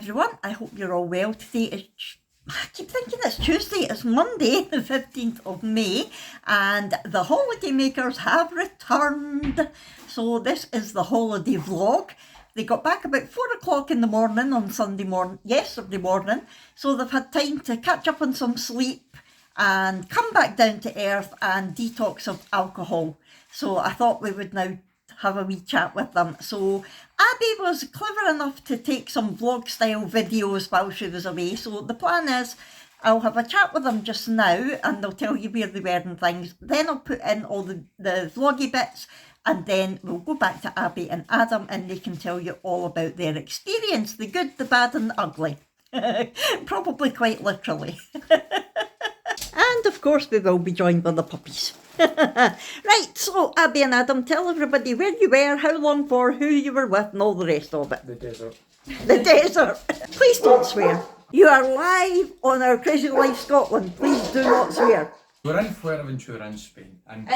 everyone. I hope you're all well today. I keep thinking it's Tuesday, it's Monday, the 15th of May, and the holiday makers have returned. So this is the holiday vlog. They got back about 4 o'clock in the morning on yesterday morning, so they've had time to catch up on some sleep and come back down to earth and detox of alcohol. So I thought we would now have a wee chat with them. So Abby was clever enough to take some vlog style videos while she was away. So the plan is I'll have a chat with them just now and they'll tell you where they were and things. Then I'll put in all the vloggy bits and then we'll go back to Abby and Adam and they can tell you all about their experience, the good, the bad and the ugly. Probably quite literally. And of course we will be joined by the puppies. Right, so Abby and Adam, tell everybody where you were, how long for, who you were with and all the rest of it. The desert. The desert. Please don't swear. You are live on our Crazy Life Scotland. Please do not swear. We're in Fuerteventura in Spain. And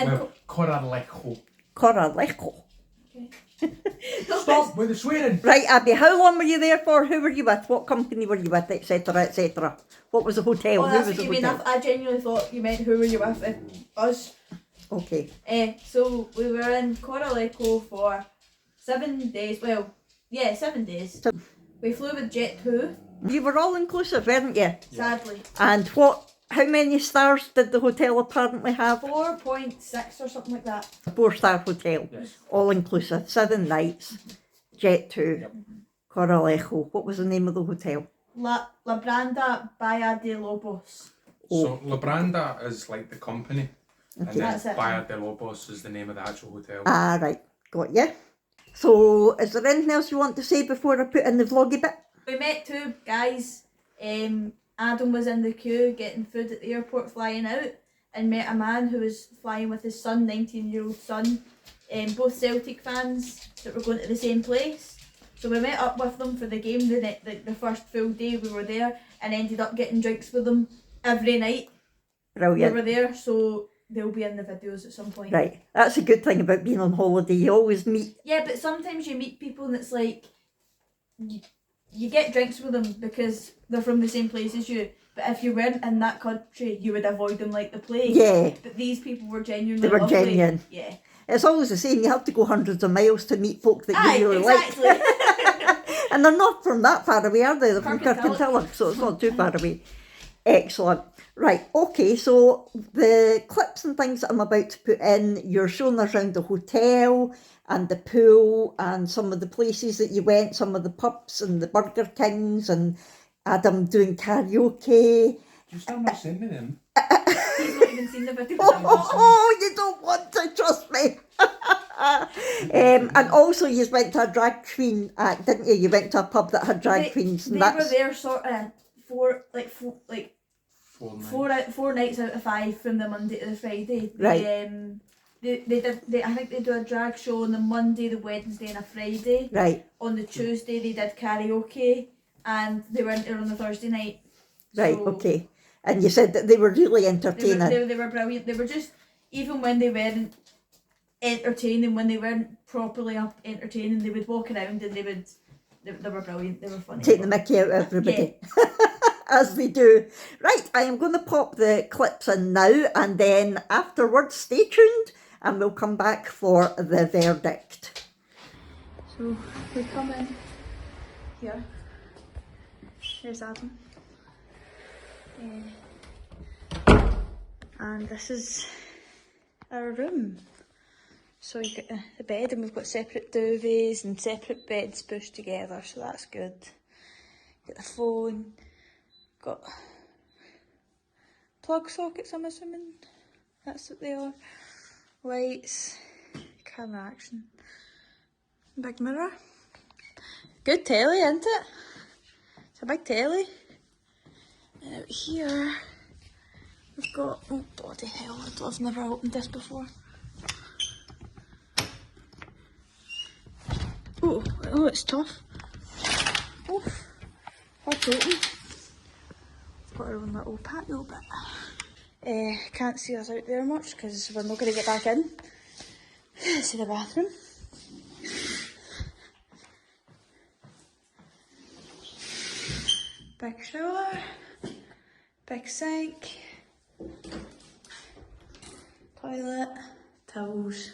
Corralejo. Corralejo. Stop with the swearing. Right, Abby, how long were you there for? Who were you with? What company were you with, etc, etc? What was the hotel? Oh, who that's was what the you hotel? mean. I genuinely thought you meant who were you with? Us. Okay. So we were in Corralejo for 7 days. Well, yeah, 7 days. We flew with Jet2. You were all inclusive, weren't you? Sadly. And how many stars did the hotel apparently have? 4.6 or something like that. A 4-star hotel. Yes. All inclusive. 7 nights. Jet2. Yep. Corralejo. What was the name of the hotel? La Branda Bahia de Lobos. So La Branda is like the company. And then That's it. Bahia de Lobos is the name of the actual hotel. Ah, right. Got you. So, is there anything else you want to say before I put in the vloggy bit? We met two guys. Adam was in the queue getting food at the airport flying out and met a man who was flying with his son, 19-year-old son. Both Celtic fans that were going to the same place. So we met up with them for the game the first full day we were there and ended up getting drinks with them every night. Brilliant. We were there, so they'll be in the videos at some point. Right. That's a good thing about being on holiday. You always meet. Yeah, but sometimes you meet people and it's like, you get drinks with them because they're from the same place as you. But if you weren't in that country, you would avoid them like the plague. Yeah. But these people were genuinely They were lovely. genuine. Yeah. It's always the same. You have to go hundreds of miles to meet folk that you really exactly. like. And they're not from that far away, are they? They're from Kirkintilloch. Kirkintilloch, so it's not too far away. Excellent. Right, okay, so the clips and things that I'm about to put in, you're showing us around the hotel and the pool and some of the places that you went, some of the pubs and the Burger Kings and Adam doing karaoke. You still not send me them? He's not even seen the video. Oh, you don't want to, trust me. And also you went to a drag queen act, didn't you? You went to a pub that had drag queens. And They were there sort of four nights out of 5 from the Monday to the Friday. Right. I think they do a drag show on the Monday, the Wednesday and a Friday. Right. On the Tuesday they did karaoke and they went there on the Thursday night. Right, So okay. And you said that they were really entertaining. they were brilliant. They were just, even when they weren't entertaining, when they weren't properly up entertaining, they would walk around and they were brilliant. They were funny. Take the mickey out of everybody. As they do. Right, I am going to pop the clips in now and then afterwards stay tuned and we'll come back for the verdict. So we come in here. There's Adam. And this is our room. So you got the bed and we've got separate duvets and separate beds pushed together, so that's good. Got the phone. Got plug sockets, I'm assuming. That's what they are. Lights. Camera action. Big mirror. Good telly, isn't it? It's a big telly. And out here we've got, oh bloody hell, I've never opened this before. Oh, it's tough. Oh, hard to open. Got our own little patio bit. Can't see us out there much because we're not going to get back in. See the bathroom. Big shower, big sink, toilet, towels.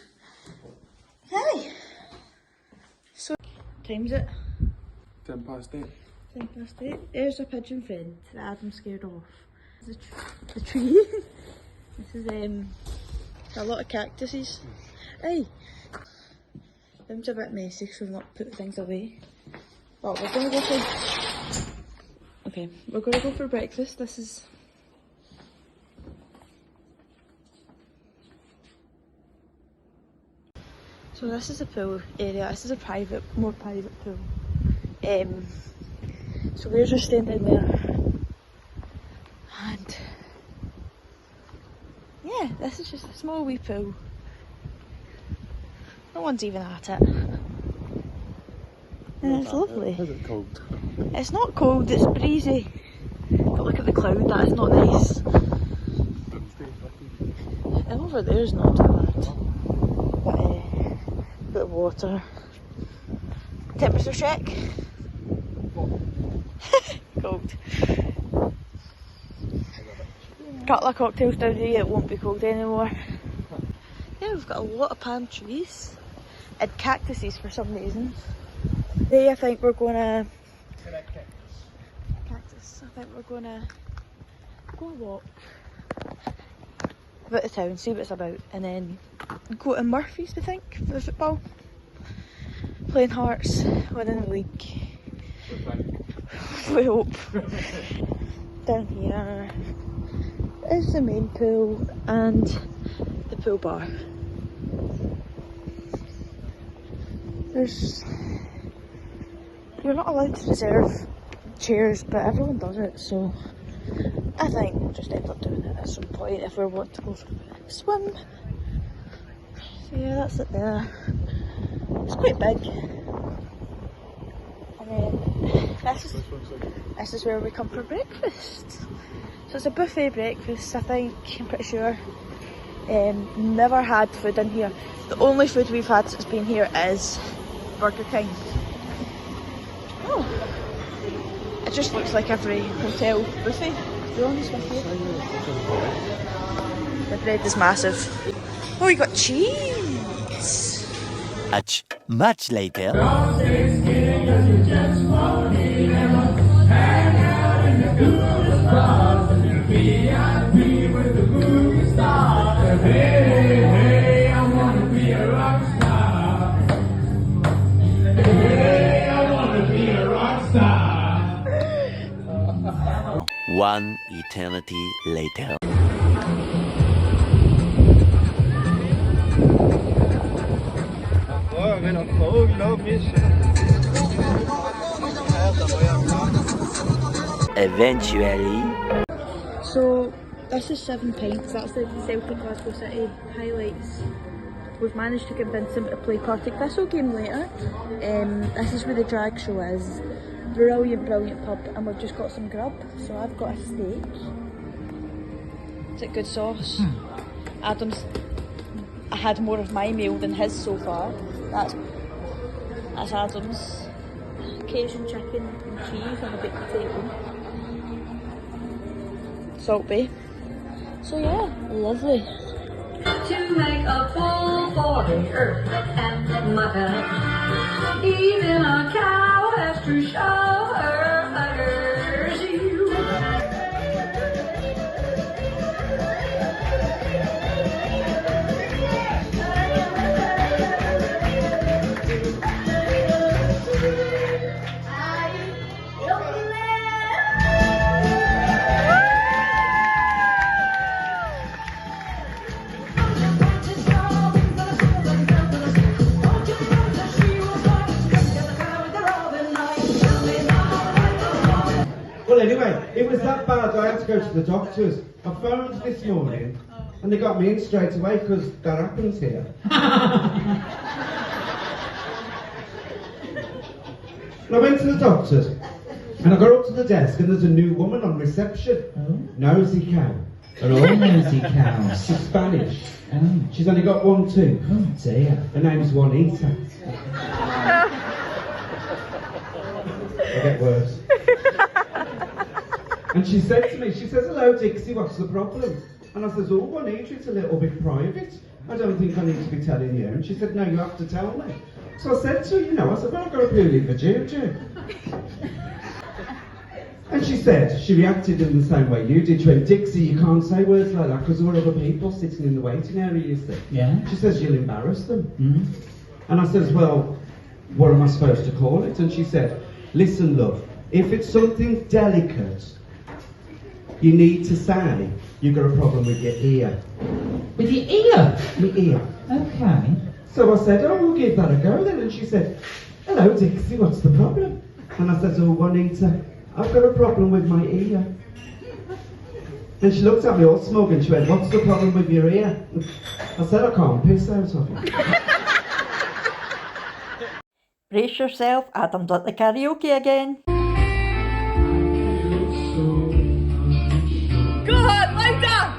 Hey! So, time's it? 10 past 8. 10 past 8. There's a pigeon friend that Adam's scared off. The tree. This is a lot of cactuses. Hey! Them's a bit messy, so we've not put things away. Oh, we're gonna go for... Okay, we're gonna go for breakfast. This is... So this is a pool area. This is a private, more private pool. So we're just staying in there. And... yeah, this is just a small wee pool. No one's even at it. And it's lovely. Is it cold? It's not cold, it's breezy. But look at the cloud, that is not nice. And over there's not too bad. But bit of water. Temperature check. Cold. Couple of cocktails down here, it won't be cold anymore. Yeah, we've got a lot of palm trees and cactuses for some reason. Today I think we're gonna... cactus. I think we're gonna go walk about the town, see what it's about, and then go to Murphy's, we think, for the football. Playing Hearts, winning the league. We hope. Down here is the main pool and the pool bar. You're not allowed to reserve chairs, but everyone does it, so I think we'll just end up doing it at some point if we want to go for a swim. So yeah, that's it there. It's quite big. And then this is where we come for breakfast. So it's a buffet breakfast, I think, I'm pretty sure. Never had food in here. The only food we've had since being here is Burger King. Oh, it just looks like every hotel buffet, to be honest with you. The bread is massive. Oh, we got cheese! Much later. Hey, I wanna be a rock star. Hey, I wanna be a rock star. One eternity later. Eventually. So, this is 7 pints, that's the Celtic Glasgow City highlights. We've managed to convince them to play Partick Thistle game later. This is where the drag show is. Brilliant, brilliant pub, and we've just got some grub. So I've got a steak. Is it good sauce? Adam's... I had more of my meal than his so far. That's Adam's. Cajun chicken and cheese and a baked potato. Salt Bay. So yeah, lovely. To make a pull for the earth and mother, even a cow has to show her udders you. Well, anyway, it was that bad I had to go to the doctors. I phoned this morning and they got me in straight away because that happens here. And I went to the doctors and I got up to the desk and there's a new woman on reception. Oh. Nosy cow. They're all nosy cows. She's Spanish. Oh. She's only got one tooth. Oh dear. Her name's Juanita. It'll get worse. And she said to me, she says, hello Dixie, what's the problem? And I says, oh, I need you, it's a little bit private. I don't think I need to be telling you. And she said, no, you have to tell me. So I said to her, you know, I said, well, I've got a purely for Juju. And she said, she reacted in the same way you did. She went, Dixie, you can't say words like that because there were other people sitting in the waiting area, you see. Yeah. She says, you'll embarrass them. Mm. And I says, well, what am I supposed to call it? And she said, listen, love, if it's something delicate, you need to say you've got a problem with your ear. With your ear? My ear. Okay. So I said, oh, we'll give that a go then. And she said, hello, Dixie, what's the problem? And I said, oh, Juanita, I've got a problem with my ear. And she looked at me all smug and she went, what's the problem with your ear? I said, I can't piss out of it. Brace yourself, Adam's at the karaoke again. Go on, louder!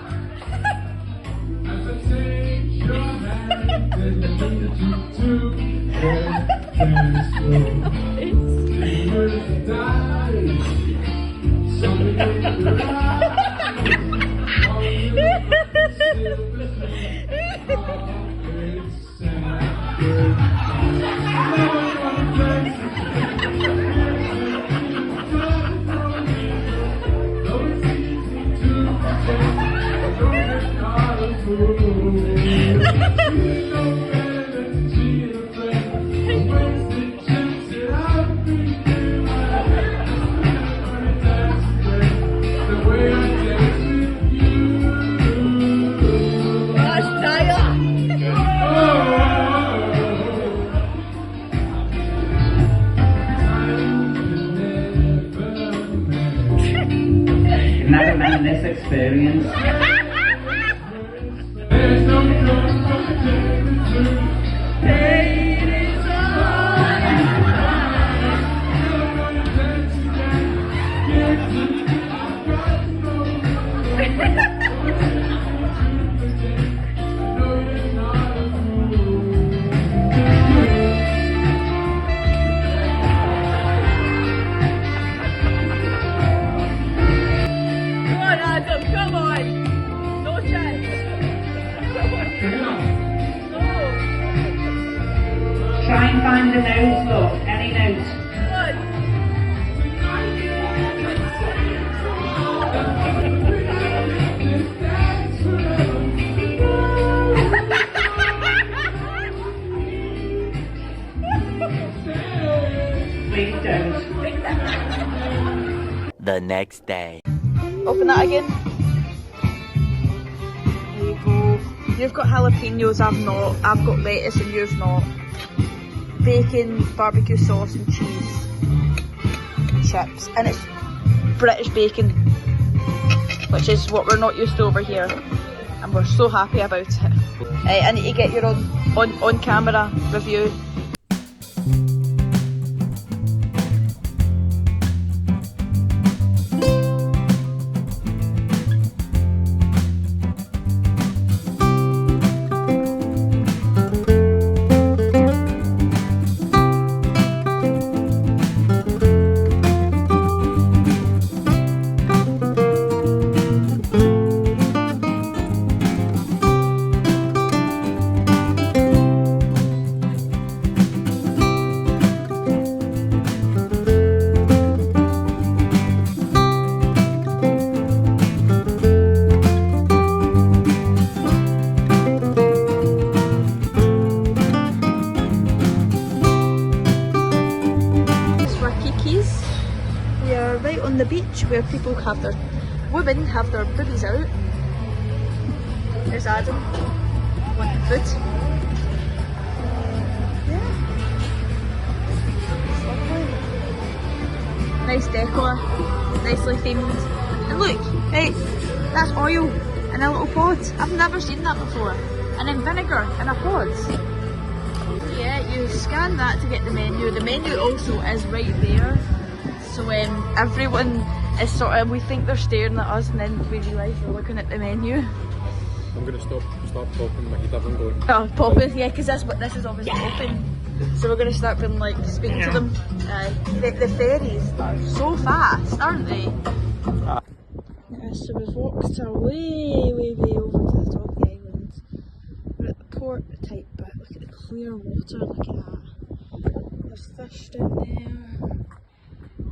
Never met this experience. Come on! No chance! Try and find a note, love. Any note. Please don't. The next day. Open that again. There you go. You've got jalapenos, I've not. I've got lettuce and you've not. Bacon, barbecue sauce and cheese. Chips. And it's British bacon, which is what we're not used to over here. And we're so happy about it. I need to get your on camera review. On the beach where people have their women have their boobies out. There's Adam wanting food. Yeah. Nice decor, nicely themed. And look, hey, that's oil in a little pot. I've never seen that before. And then vinegar in a pod. Yeah, you scan that to get the menu. The menu also is right there. So everyone is sort of, we think they're staring at us and then we realise they're looking at the menu. I'm going to stop talking, my head doesn't go. Oh, popping, yeah, because this is obviously open. So we're going to start being like, speaking to them. The ferries are so fast, aren't they? So we've walked way over to the top of the island. We're at the port, the tight bit. Look at the clear water, look at that. There's fish down there.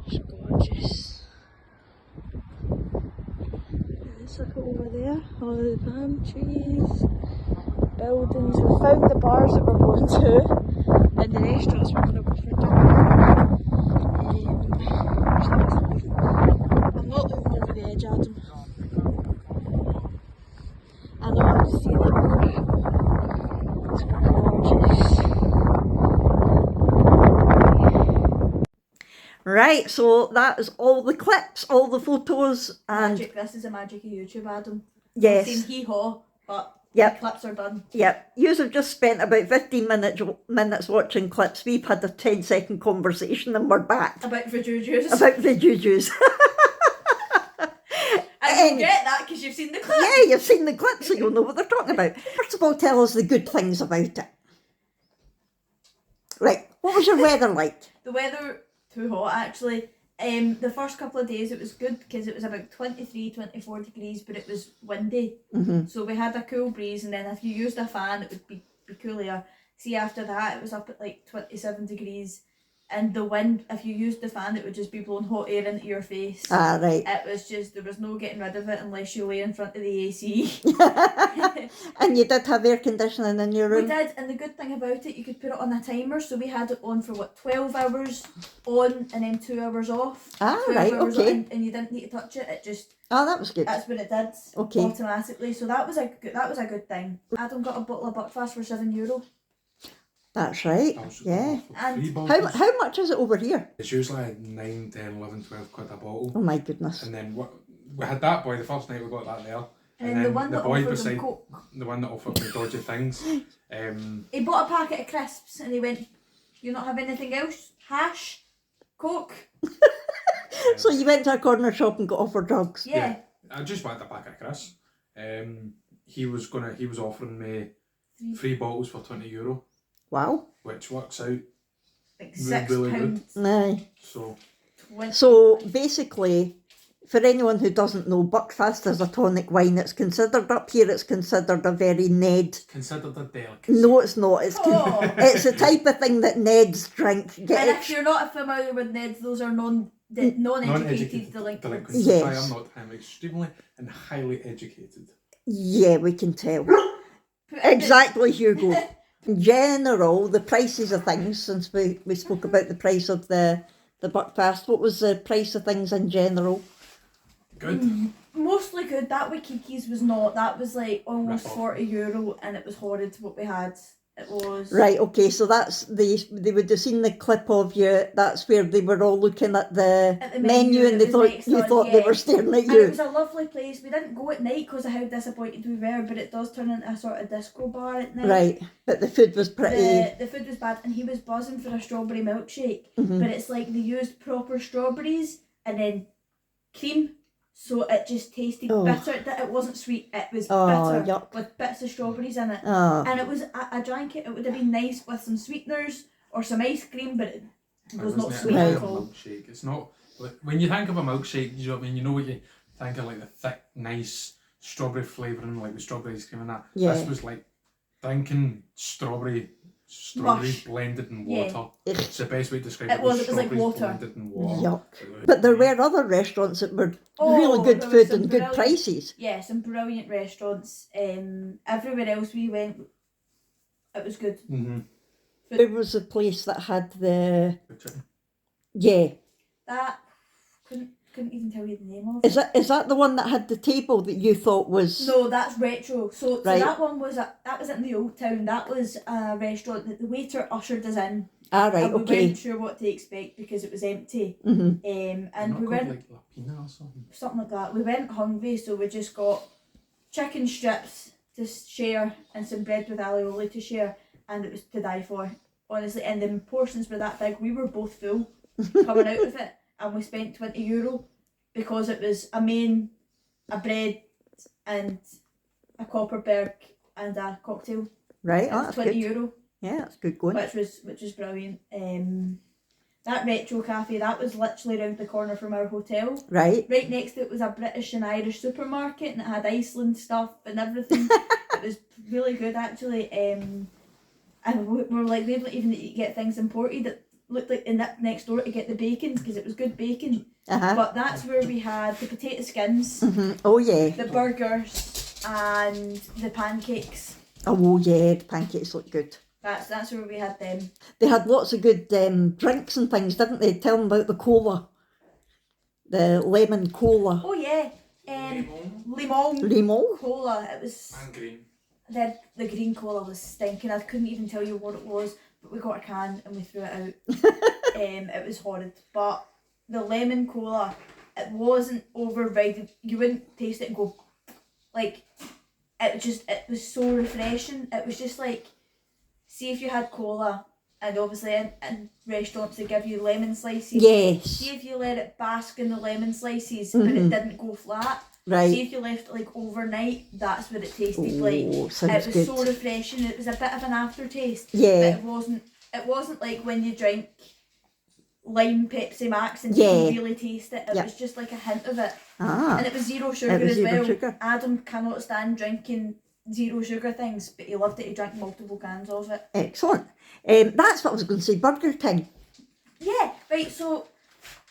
It's gorgeous. Let's look over there, all the palm trees, buildings. We found the bars that we're going to and the restaurants we're going to go for dinner. I'm not looking over the edge, Adam. I know how to see that. It's gorgeous. Right, so that is all the clips, all the photos, and Magic. This is the magic of YouTube, Adam. yes. I've seen hee-haw, but Yep. the clips are done. Yep, you have just spent about 15 minutes watching clips. We've had a 10-second conversation and we're back About the jujus. about the jujus. And you'll get that because you've seen the clip. Yeah, you've seen the clips, so you'll know what they're talking about. First of all, tell us the good things about it. Right, what was your weather like? The weather, too hot actually. The first couple of days it was good because it was about 23, 24 degrees, but it was windy. So we had a cool breeze, and then if you used a fan it would be cooler. See, after that it was up at like 27 degrees, and the wind, if you used the fan, it would just be blowing hot air into your face. Ah, right. It was just, there was no getting rid of it unless you lay in front of the AC. And you did have air conditioning in your We room? did, and the good thing about it, you could put it on a timer, so we had it on for 12 hours on and then 2 hours off. Ah, 12 right, hours okay. on, and you didn't need to touch it, it just, Oh, that was good. that's what it did Okay. automatically, so that was a good thing. Adam got a bottle of Buckfast for €7. That's right, I was yeah. for And 3 bottles. How much is it over here? It's usually 9, 10, 11, 12 quid a bottle. Oh my goodness. And then we had that boy the first night we got that there. And then the one that boy offered beside him Coke. the one that offered me dodgy things. He bought a packet of crisps and he went, "You not have anything else? Hash? Coke?" So you went to a corner shop and got offered drugs? Yeah. I just wanted a packet of crisps. He was offering me 3 bottles for €20, Wow. which works out Like really £6. Aye. so. 20. So basically, for anyone who doesn't know, Buckfast is a tonic wine. It's considered, up here, it's considered a very Ned. Considered a delicacy. No, it's not. Oh. It's the type of thing that Neds drink. And Get if you're not familiar with Neds, those are non-educated Non-educated delinquents. Yes. I am not. I'm extremely and highly educated. Yeah, we can tell. Exactly, Hugo. In general, the prices of things, since we spoke about the price of the Buckfast, what was the price of things in general? Good. Mostly good. That with Kiki's was not. That was like almost Rip-off. €40 and it was horrid what we had. It was. Right, okay, so that's they would have seen the clip of you. That's where they were all looking at the menu and it they was thought next you on, thought they yeah. were staring at And it you. was a lovely place. We didn't go at night because of how disappointed we were, but it does turn into a sort of disco bar at night. Right, but the food was pretty. The food was bad, and he was buzzing for a strawberry milkshake. Mhm. But it's like they used proper strawberries and then cream, so it just tasted Oh. bitter. That it wasn't sweet; it was Oh, bitter yuck. with bits of strawberries in it. Oh, And it was, I drank it. It would have been nice with some sweeteners or some ice cream, but it was not sweet Right. at all. Milkshake. It's not like when you think of a milkshake. You know what I mean? You know what you think of, like the thick, nice strawberry flavouring, like the strawberry ice cream and that. Yeah. This was like drinking strawberries Rush. blended in Yeah. water. It- It's the best way to describe It it. was like strawberries water. blended in water. yuck. It was- But there were other restaurants that were Oh, really good there was food some and good brilliant- prices. Yeah, some brilliant restaurants. Everywhere else we went, it was good. Mhm. There was a place that had the Good chicken. yeah. That couldn't even tell you the name of. Is that the one that had the table that you thought was No, that's retro. So Right. that one was that was in the old town. That was a restaurant that the waiter ushered us in. ah right, And we okay. weren't sure what to expect because it was empty. Mhm. And Not we called went like Lapina or something. something like that. We went hungry, so we just got chicken strips to share and some bread with alioli to share, and it was to die for. Honestly, and the portions were that big. We were both full coming out of it, and we spent €20 because it was a main, a bread, and a Copperberg and a cocktail. Right, It oh, was that's €20, good. Yeah, that's good going. which was brilliant. That retro cafe, that was literally around the corner from our hotel. Right. Right next to it was a British and Irish supermarket, and it had Iceland stuff and everything. It was really good, actually. And we were like, they don't even get things imported. It looked like in that next door to get the bacon, because it was good bacon. But that's where we had the potato skins, Oh yeah. the burgers, and the pancakes. Oh yeah, the pancakes look good. That's where we had them. They had lots of good drinks and things, didn't they? Tell them about the cola. The lemon cola. Oh yeah. Limon Limon? cola. It was. And green. The green cola was stinking. I couldn't even tell you what it was, but we got a can and we threw it out. It was horrid. But the lemon cola, it wasn't overrated. You wouldn't taste it and go, like, it was so refreshing. It was just like, see if you had cola, and obviously in restaurants they give you lemon slices. Yes. See if you let it bask in the lemon slices, but it didn't go flat. Right. See if you left it like overnight, that's what it tasted like. Sounds it was good. so refreshing. It was a bit of an aftertaste. Yeah. But it wasn't like when you drink lime Pepsi Max and Yeah. you really taste it. It was just like a hint of it. Ah. And it was zero sugar was as zero well. sugar. Adam cannot stand drinking zero sugar things, but he loved it. He drank multiple cans of it. Excellent. That's what I was going to say, Burger King. Yeah, right, so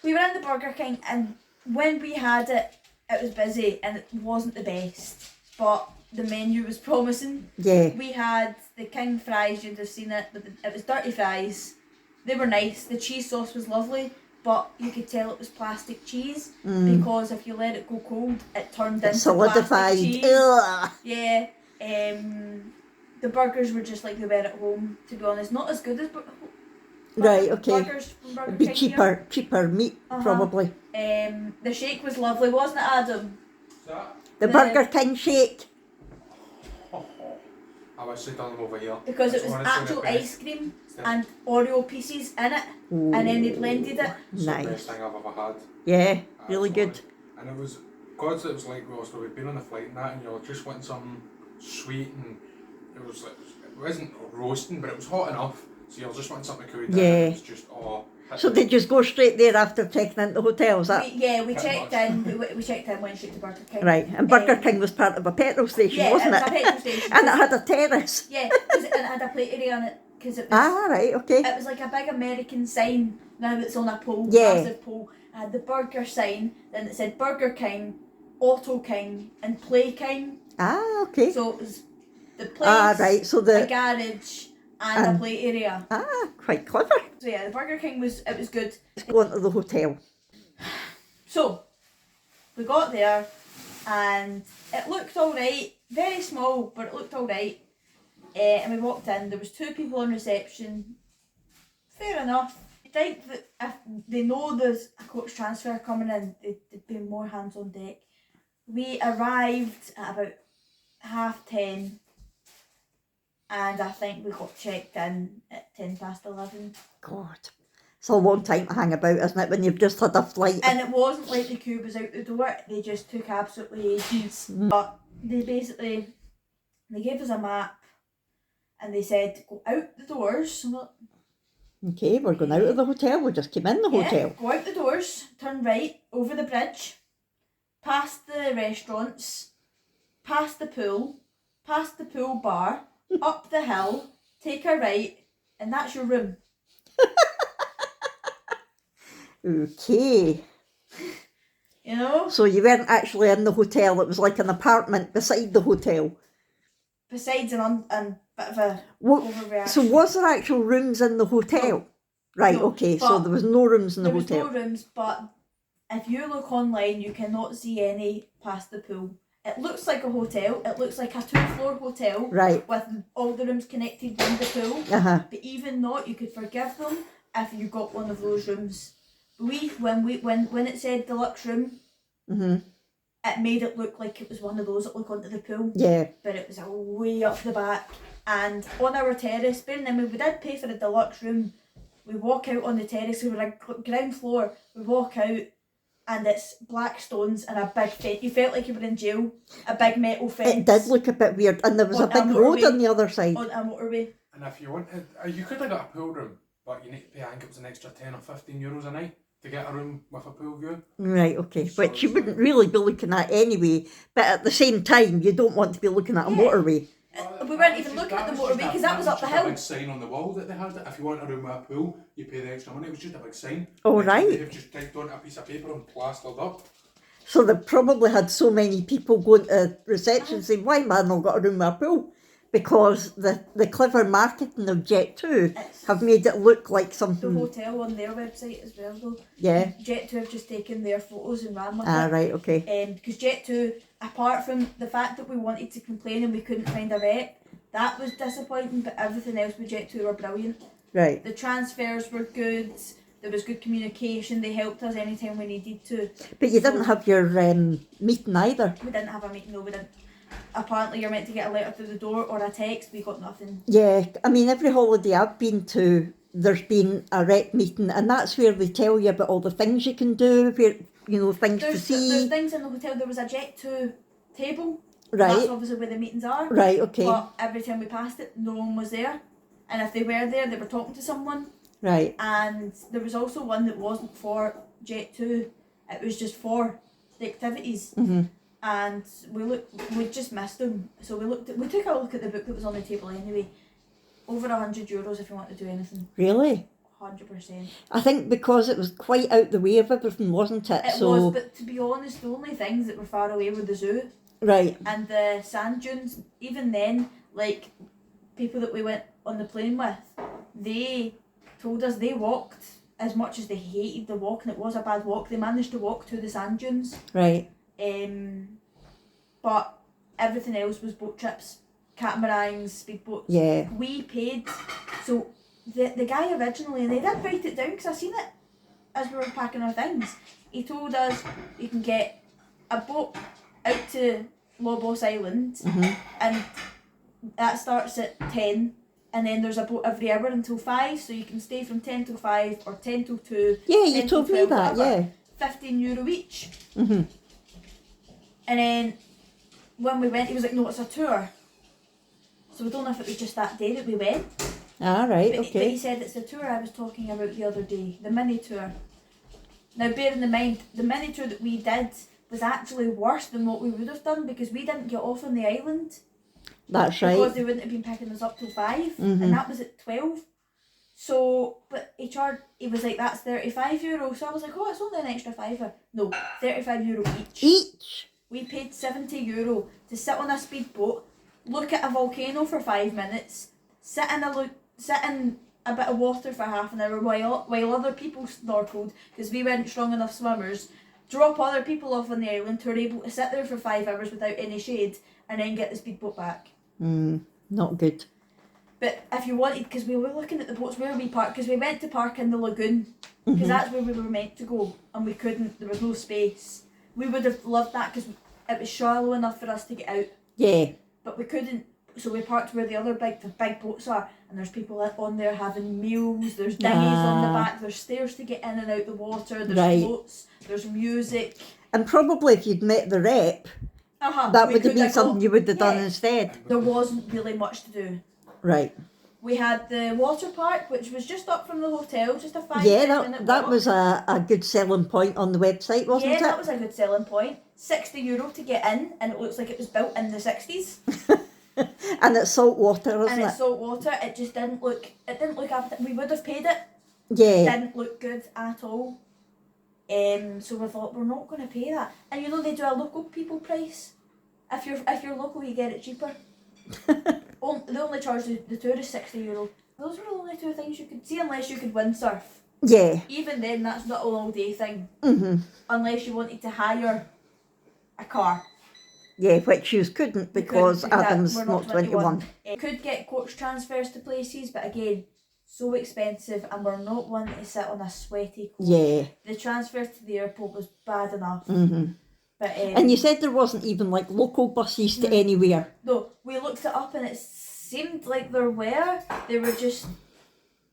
we were in the Burger King, and when we had it, it was busy and it wasn't the best, but the menu was promising. Yeah. We had the king fries, you'd have seen it, but it was dirty fries. They were nice. The cheese sauce was lovely, but you could tell it was plastic cheese because if you let it go cold, it turned into Solidified. plastic cheese. Ugh. Yeah. The burgers were just like they were at home, to be honest. Not as good as Right, okay. burgers from Burger It'd be King here. cheaper meat, probably. The shake was lovely, wasn't it, Adam? The Burger King shake. I wish they'd done them over here. Because it That's was honestly actual the best. ice cream and Oreo pieces in it, and then they blended it. It's the Nice. best thing I've ever had. Yeah, really good. Absolutely. And it was, God, it was like, so we'd been on the flight and that, and you're just wanting something sweet, and it was like, it wasn't roasting, but it was hot enough, so you're just wanting something to cool you down. Yeah. It was just, So they just go straight there after checking into the hotel, is that? We checked in. We checked in, went straight to Burger King. Right, and Burger King was part of a petrol station, Yeah, wasn't it it? was a petrol station. And it had a terrace. Yeah, and it had a plate area on it because it was. Ah, right, okay. It was like a big American sign. Now it's on a pole, Yeah. massive pole. It had the burger sign. Then it said Burger King, Auto King, and Play King. Ah, okay. So it was the place, Ah, right, so a garage, and a play area. Ah, quite clever. So yeah, the Burger King was good. Let's go on to the hotel. So we got there, and it looked all right. Very small, but it looked all right. And we walked in. There was 2 people on reception. Fair enough. I think that if they know there's a coach transfer coming in, there'd be more hands on deck. We arrived at about 10:30, and I think we got checked in at 11:10. God, it's a long time to hang about, isn't it, when you've just had a flight? And it wasn't like the queue was out the door, they just took absolutely ages. But they gave us a map, and they said, go out the doors. Okay, we're going out of the hotel, we just came in the hotel. Go out the doors, turn right, over the bridge, past the restaurants, past the pool bar, up the hill, take a right, and that's your room. Okay. You know? So you weren't actually in the hotel, it was like an apartment beside the hotel. Besides and bit of a What, overreaction. so was there actual rooms in the hotel? No. Right, No, okay, so but there was no rooms in the There was hotel. no rooms, but if you look online, you cannot see any past the pool. It looks like a hotel. It looks like a 2-floor hotel. Right. With all the rooms connected with the pool. Uh-huh. But even not, you could forgive them if you got one of those rooms. When it said deluxe room, it made it look like it was one of those that look onto the pool. Yeah. But it was way up the back. And on our terrace, bearing in mind we did pay for a deluxe room. We walk out on the terrace, we were on ground floor, we walk out, and it's black stones and a big fence. You felt like you were in jail. A big metal fence. It did look a bit weird, and there was a On a big road motorway. on the other side. On a motorway. And if you wanted, you could have got a pool room, but you need to pay, I think it was an extra 10 or 15 euros a night to get a room with a pool view. Right, okay. So Which you it's wouldn't like- really be looking at anyway, but at the same time, you don't want to be looking at a Yeah. motorway. We weren't even looking at the motorway because that was up the Just a hill. big sign on the wall that they had. If you want a room with a pool, you pay the extra money. It was just a big sign. Oh, Like, right. They've just typed on a piece of paper and plastered up. So they probably had so many people going to reception saying, why man not got a room with a pool? Because the clever marketing of Jet2 have made it look like The something. hotel on their website as well though. Yeah. Jet2 have just taken their photos and ran with Ah, it. right, okay. Because Jet2, apart from the fact that we wanted to complain and we couldn't find a rep, that was disappointing, but everything else with Jet2 were brilliant. Right. The transfers were good, there was good communication, they helped us anytime we needed to. But you didn't have your meeting either. We didn't have a meeting, no, we didn't. Apparently you're meant to get a letter through the door or a text, we got nothing. Yeah, I mean, every holiday I've been to, there's been a rep meeting, and that's where they tell you about all the things you can do, where, you know, things to There's see. things in the hotel, there was a Jet2 table. Right. That's obviously where the meetings are. Right, okay. But every time we passed it, no one was there. And if they were there, they were talking to someone. Right. And there was also one that wasn't for Jet2. It was just for the activities. Mhm. And we just missed them. So we took a look at the book that was on the table anyway. Over €100 if you want to do anything. Really? 100%. I think because it was quite out the way of everything, wasn't it? It so was, but to be honest, the only things that were far away were the zoo right. and the sand dunes. Even then, like, people that we went on the plane with, they told us they walked as much as they hated the walk, and it was a bad walk. They managed to walk to the sand dunes. Right. But everything else was boat trips, catamarans, speedboats. Yeah. We paid, so the guy originally, and they did write it down because I seen it as we were packing our things. He told us you can get a boat out to Lobos Island, and that starts at 10, and then there's a boat every hour until 5, so you can stay from 10 till 5 or 10 till 2. Yeah, you 10 till told me 12, that, whatever. yeah. €15 each. Mhm. And then when we went, he was like, no, it's a tour. So we don't know if it was just that day that we went. Ah, right, But he okay. said it's the tour I was talking about the other day, the mini tour. Now bearing in mind, the mini tour that we did was actually worse than what we would have done because we didn't get off on the island. That's Because right. they wouldn't have been picking us up till 5, Mhm. and that was at 12. So, but he was like, that's €35. So I was like, oh, it's only an extra €5. No, €35 each. Each? We paid €70 to sit on a speedboat, look at a volcano for 5 minutes, sit in a bit of water for half an hour while other people snorkeled because we weren't strong enough swimmers, drop other people off on the island who were able to sit there for 5 hours without any shade, and then get the speedboat back. Not good. But if you wanted, because we were looking at the boats where we parked, because we went to park in the lagoon, because that's where we were meant to go, and we couldn't, there was no space. We would have loved that because it was shallow enough for us to get out, Yeah. but we couldn't, so we parked where the big boats are, and there's people on there having meals, there's dinghies on the back, there's stairs to get in and out the water, there's Right. floats, there's music. And probably if you'd met the rep, that would have been something you would have done instead. There wasn't really much to do. Right. We had the water park, which was just up from the hotel, just a 5 Yeah, minute that walk. was a good selling point on the website, wasn't Yeah, it? that was a good selling point. €60 to get in, and it looks like it was built in the 60s. And it's salt water, And isn't it's it? salt water. It just didn't look appetizing. We would have paid it. Yeah. Didn't look good at all. So we thought we're not going to pay that. And you know they do a local people price. If you're local, you get it cheaper. They only charge the tourists €60. Those were the only two things you could see unless you could windsurf. Yeah. Even then, that's not an all day thing. Mhm. Unless you wanted to hire a car. Yeah, which you couldn't because Adam's we're not 21. Could get coach transfers to places, but again, so expensive, and we're not wanting to sit on a sweaty coach. Yeah. The transfer to the airport was bad enough. Mhm. But And you said there wasn't even like local buses to anywhere. no, we looked it up and it seemed like there were. They were just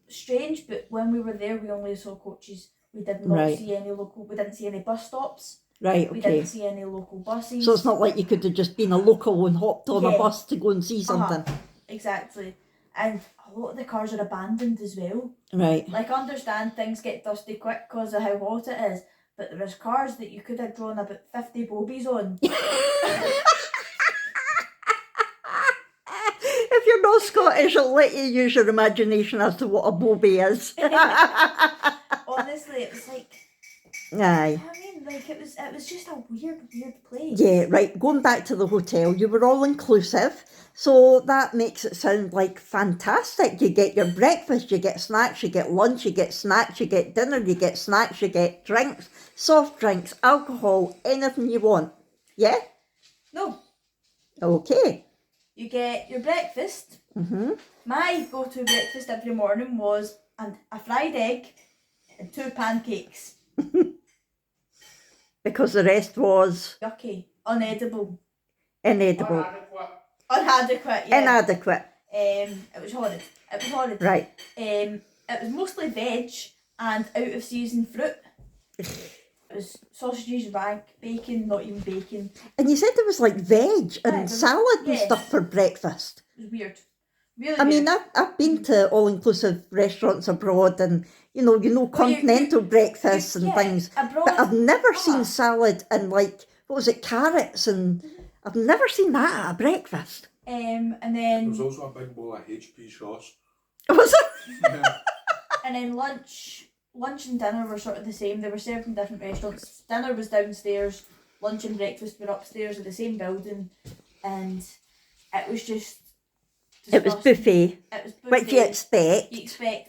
strange, but when we were there, we only saw coaches. We did not Right. see any local. We didn't see any bus stops. Right, We okay. didn't see any local buses. So it's not like you could have just been a local and hopped on a Yeah. bus to go and see something. Exactly. And a lot of the cars are abandoned as well. Right. Like, I understand things get dusty quick because of how hot it is, but there is cars that you could have drawn about 50 bobies on. If you're not Scottish, I'll let you use your imagination as to what a bobby is. Honestly, it was like, Aye. I mean, like, it was just a weird place. Yeah, right. Going back to the hotel, you were all inclusive, so that makes it sound like fantastic. You get your breakfast, you get snacks, you get lunch, you get snacks, you get dinner, you get snacks, you get drinks, soft drinks, alcohol, anything you want. Yeah? No, Okay. you get your breakfast. Mm-hmm. My go-to breakfast every morning was a fried egg and 2 pancakes. Because the rest was Yucky, unedible, inedible. inadequate. Yeah. Inadequate. It was horrid. It was horrid. Right. It was mostly veg and out of season fruit. It was sausages, bacon, not even bacon. And you said there was like veg Yeah, and salad and yeah. stuff for breakfast. It was weird. Really I mean, weird. I've been to all-inclusive restaurants abroad and, you know, continental breakfasts and yeah, things. abroad, But I've never seen salad and like, what was it, carrots, and I've never seen that at a breakfast. And There then was also a big bowl of HP sauce. Was it? Yeah. and then lunch and dinner were sort of the same. They were served in different restaurants. Dinner was downstairs, lunch and breakfast were upstairs in the same building, and it was just It was disgusting. buffet, It was buffet. which you expect.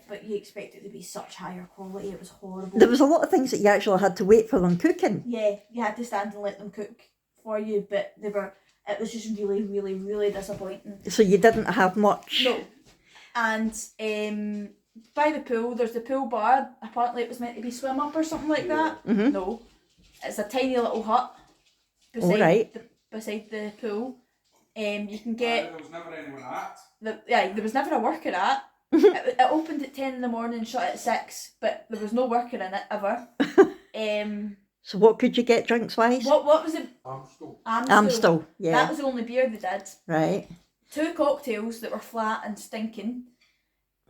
But you expect it to be such higher quality. It was horrible. There was a lot of things that you actually had to wait for them cooking. Yeah, you had to stand and let them cook for you, but it was just really, really, really disappointing. So you didn't have much. No. And by the pool, there's the pool bar. Apparently it was meant to be swim up or something like that. Mhm. No. It's a tiny little hut All right. beside the pool. You can get... There was never anyone at. there was never a worker at. It opened at 10 in the morning, shut at 6, but there was no worker in it, ever. So what could you get drinks-wise? What was it? Amstel. Amstel, yeah. That was the only beer they did. Right. 2 cocktails that were flat and stinking,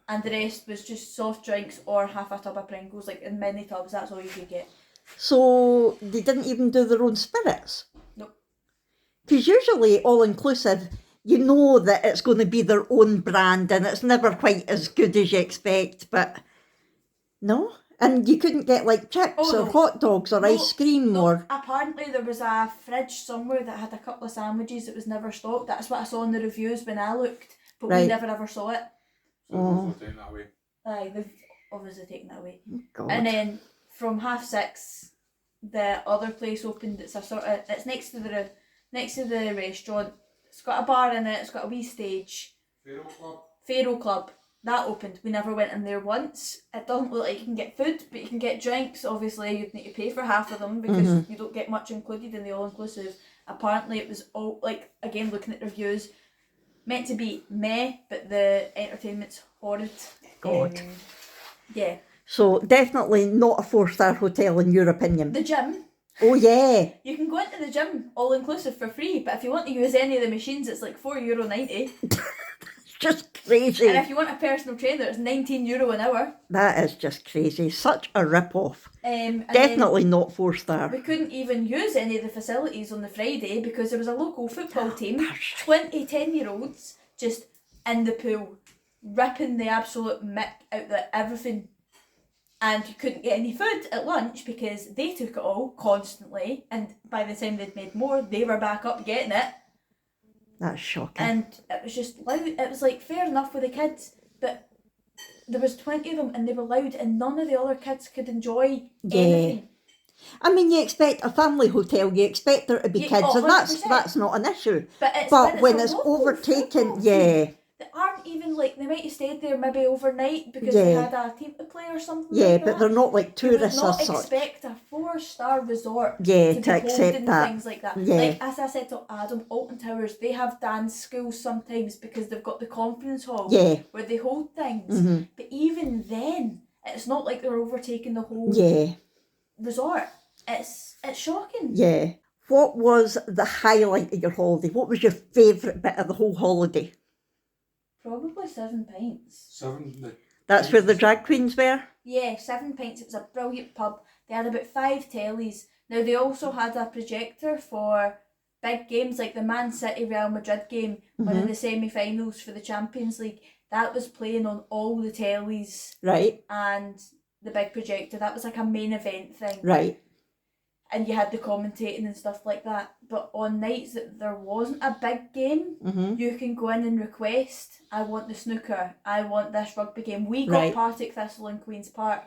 and the rest was just soft drinks or half a tub of Pringles, like in mini tubs. That's all you could get. So they didn't even do their own spirits? Nope. Because usually all-inclusive, you know that it's going to be their own brand and it's never quite as good as you expect, but no? And you couldn't get like chips or no. hot dogs or ice cream No, or... apparently there was a fridge somewhere that had a couple of sandwiches that was never stocked. That's what I saw in the reviews when I looked, but we Right. never ever saw it. So they've also taken that away. Aye, they've obviously taken that away. God. And then from 6:30, the other place opened. It's a sort of, it's next to the restaurant. It's got a bar in it. It's got a wee stage. Pharaoh Club. That opened. We never went in there once. It doesn't look like you can get food, but you can get drinks. Obviously, you'd need to pay for half of them because you don't get much included in the all-inclusive. Apparently, it was all, like, again, looking at reviews, meant to be meh, but the entertainment's horrid. God. Yeah. So definitely not a 4-star hotel in your opinion. The gym. Oh yeah. You can go into the gym all-inclusive for free, but if you want to use any of the machines, it's like €4.90. Just crazy. And if you want a personal trainer, it's €19 an hour. That is just crazy. Such a rip-off. And Definitely not then 4-star. we couldn't even use any of the facilities on the Friday because there was a local football team, 20 10-year-olds, just in the pool, ripping the absolute mick out of everything. And you couldn't get any food at lunch because they took it all constantly, and by the time they'd made more, they were back up getting it. That's shocking. And it was just loud. It was like fair enough with the kids, but there was 20 of them and they were loud and none of the other kids could enjoy anything. I mean, you expect a family hotel, you expect there to be kids, and 100%. that's not an issue. But when a it's local overtaken, football yeah. team that aren't even like, they might have stayed there maybe overnight because they had a team to play or something Yeah, like but that. they're not like You would tourists not or such. expect a 4-star resort Yeah, to to be accept holding that. things like that. Yeah. Like, as I said to Adam, Alton Towers, they have dance schools sometimes because they've got the conference hall Yeah. where they hold things. Mhm. But even then, it's not like they're overtaking the whole Yeah, resort. It's shocking. yeah. What was the highlight of your holiday? What was your favourite bit of the whole holiday? Probably 7 pints. 7. That's where the drag queens were? Yeah, 7 pints. It was a brilliant pub. They had about 5 tellies. Now they also had a projector for big games like the Man City Real Madrid game, one of the semi-finals for the Champions League. That was playing on all the tellies. Right. And the big projector. That was like a main event thing. Right. And you had the commentating and stuff like that. But on nights that there wasn't a big game, you can go in and request, I want the snooker, I want this rugby game. We got Partick Thistle in Queen's Park,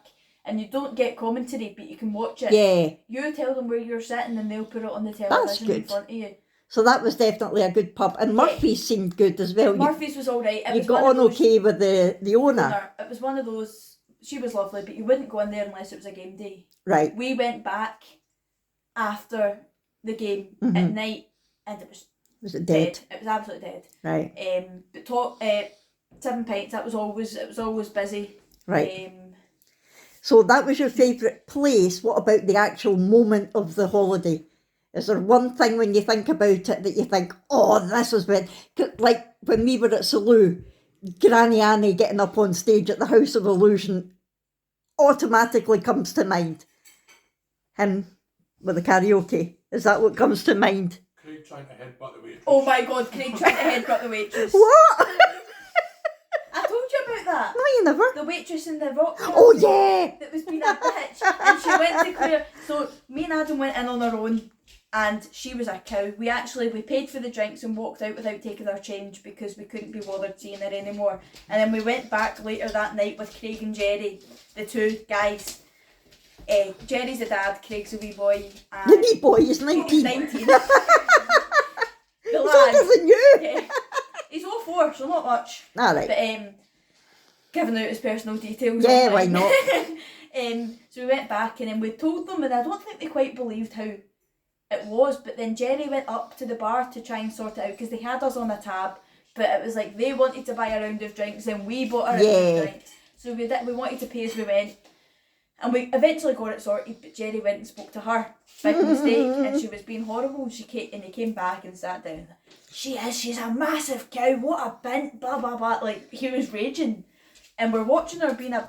and you don't get commentary, but you can watch it. Yeah. You tell them where you're sitting and they'll put it on the television in front of you. So that was definitely a good pub. And Murphy's seemed good as well. Murphy's was alright. You got on okay with the owner. It was one of those, she was lovely, but you wouldn't go in there unless it was a game day. Right. We went back after the game at night, and it was it dead? It was absolutely dead. Right. But 7 pints. It was always busy. Right. So that was your favourite place. What about the actual moment of the holiday? Is there one thing when you think about it that you think, oh, this was when, like when we were at Salou, Granny Annie getting up on stage at the House of Illusion automatically comes to mind. Him with the karaoke. Is that what comes to mind? Craig trying to headbutt the waitress. Oh my God, Craig tried to headbutt the waitress. What? I told you about that. No, you never. The waitress in the rock. Oh, yeah. That was being a bitch. And she went to clear. So me and Adam went in on our own, and she was a cow. We paid for the drinks and walked out without taking our change because we couldn't be bothered seeing her anymore. And then we went back later that night with Craig and Jerry, the two guys. Jerry's a dad, Craig's a wee boy. And the wee boy is 19. He's 19. He's older than you. Yeah. He's all 4, so not much. Alright. But giving out his personal details. Yeah, why not? So we went back and then we told them, and I don't think they quite believed how it was, but then Jerry went up to the bar to try and sort it out because they had us on a tab, but it was like they wanted to buy a round of drinks and we bought a round of drinks. So we wanted to pay as we went. And we eventually got it sorted, but Jerry went and spoke to her. Big mistake, and she was being horrible. He came back and sat down. She's a massive cow, what a bint, blah blah blah. Like, he was raging. And we're watching her being a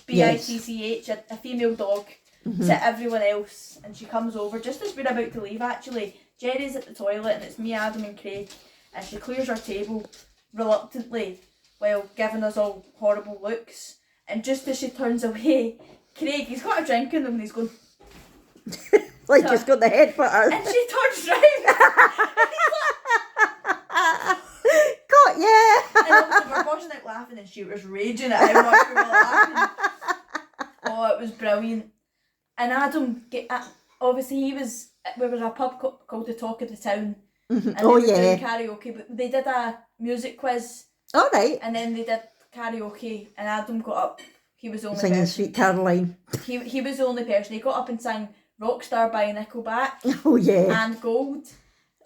bitch, a female dog, to everyone else. And she comes over, just as we're about to leave actually. Jerry's at the toilet and it's me, Adam and Craig. And she clears our table reluctantly while giving us all horrible looks. And just as she turns away, Craig, he's got a drink in him and he's going... like he's got the head for her. And she turns round and he's like... God, yeah. And obviously we're bursting out laughing and she was raging at how much we were laughing. Oh, it was brilliant. And Adam, obviously we were at a pub called the Talk of the Town. And they were doing karaoke, but they did a music quiz. All right. And then they did karaoke, and Adam got up. He was the only singing person. Sweet Caroline. He was the only person. He got up and sang Rockstar by Nickelback. Oh yeah. And Gold.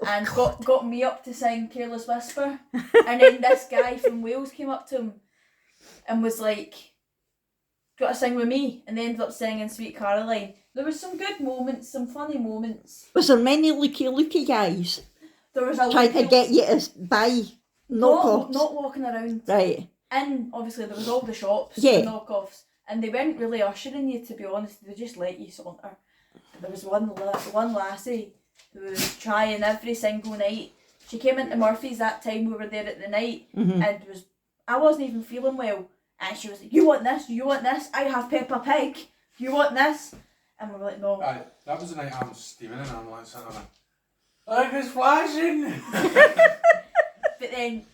And got me up to sing Careless Whisper. And then this guy from Wales came up to him and was like, "Got to sing with me?" And they ended up singing Sweet Caroline. There was some good moments, some funny moments. Was there many looky guys? There was a trying to get you to buy knockoffs. Not walking around. Right. And obviously there was all the shops for knockoffs, and they weren't really ushering you, to be honest. They just let you saunter. But there was one lassie who was trying every single night. She came into Murphy's that time we were there at the night, and I wasn't even feeling well, and she was like, "You want this? You want this? I have Peppa Pig. You want this?" And we were like, "No." That was the night I'm Stephen and I'm like sitting there. Like it's flashing. But then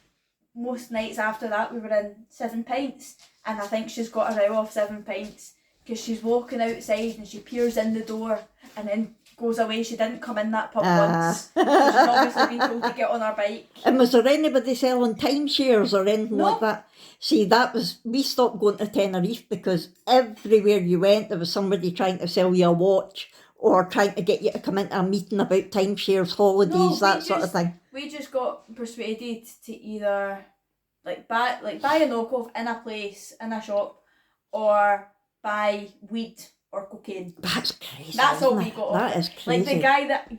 most nights after that we were in 7 pints, and I think she's got a row off 7 pints because she's walking outside and she peers in the door and then goes away. She didn't come in that pub once. So she's obviously been told to get on her bike. And was there anybody selling timeshares or anything like that? See, we stopped going to Tenerife because everywhere you went there was somebody trying to sell you a watch or trying to get you to come into a meeting about timeshares, holidays, that sort of thing. We just got persuaded to either buy a knockoff in a place, in a shop, or buy weed or cocaine. That's crazy. That's all we got. That is crazy. Like the guy that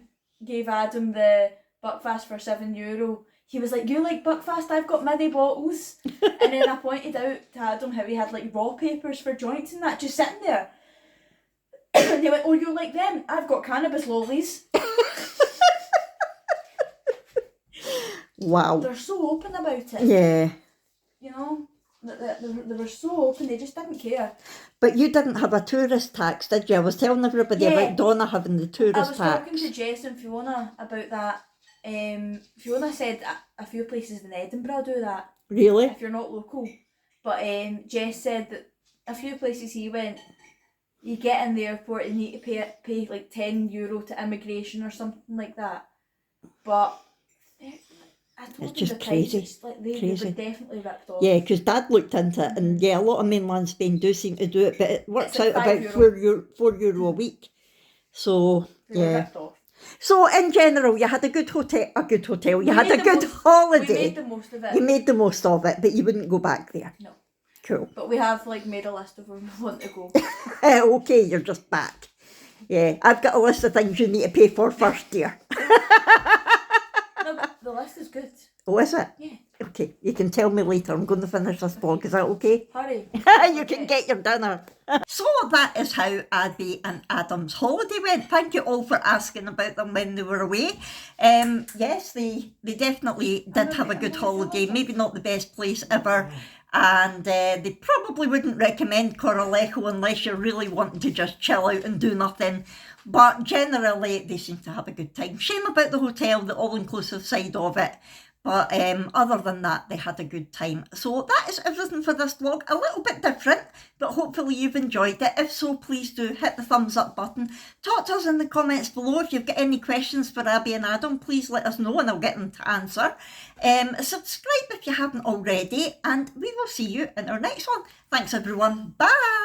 gave Adam the Buckfast for €7. He was like, you like Buckfast? I've got mini bottles. And then I pointed out to Adam how he had like raw papers for joints and that just sitting there. And they went, oh, you like them? I've got cannabis lollies. Wow. They're so open about it. Yeah. You know, they were so open, they just didn't care. But you didn't have a tourist tax, did you? I was telling everybody Yeah. about Donna having the I tourist was tax. talking to Jess and Fiona about that. Fiona said a few places in Edinburgh do that Really? if you're not local. But Jess said that a few places he went, you get in the airport and you need to pay like €10 to immigration or something like that. But I told It's them just the crazy. prices, like they Crazy. were definitely ripped off. Yeah, because Dad looked into it, and yeah, a lot of mainland Spain do seem to do it, but it works It's out like about €5. €4 a week. So They were yeah. ripped off. So in general, you had a good hotel. You We had made a the good most- holiday. We made the most of it. You made the most of it, but you wouldn't go back there. No. Cool. But we have like made a list of where we want to go. Okay, you're just back. Yeah, I've got a list of things you need to pay for first, dear. No, but the list is good. Oh, is it? Yeah. Okay, you can tell me later. I'm going to finish this vlog. Is that okay? Hurry. You can get your dinner. So that is how Abby and Adam's holiday went. Thank you all for asking about them when they were away. Yes, they definitely did have a good holiday. Maybe not the best place ever. And they probably wouldn't recommend Corralejo unless you're really wanting to just chill out and do nothing. But generally, they seem to have a good time. Shame about the hotel, the all-inclusive side of it. But other than that, they had a good time. So that is everything for this vlog. A little bit different, but hopefully you've enjoyed it. If so, please do hit the thumbs up button. Talk to us in the comments below. If you've got any questions for Abby and Adam, please let us know and I'll get them to answer. Subscribe if you haven't already, and we will see you in our next one. Thanks everyone. Bye!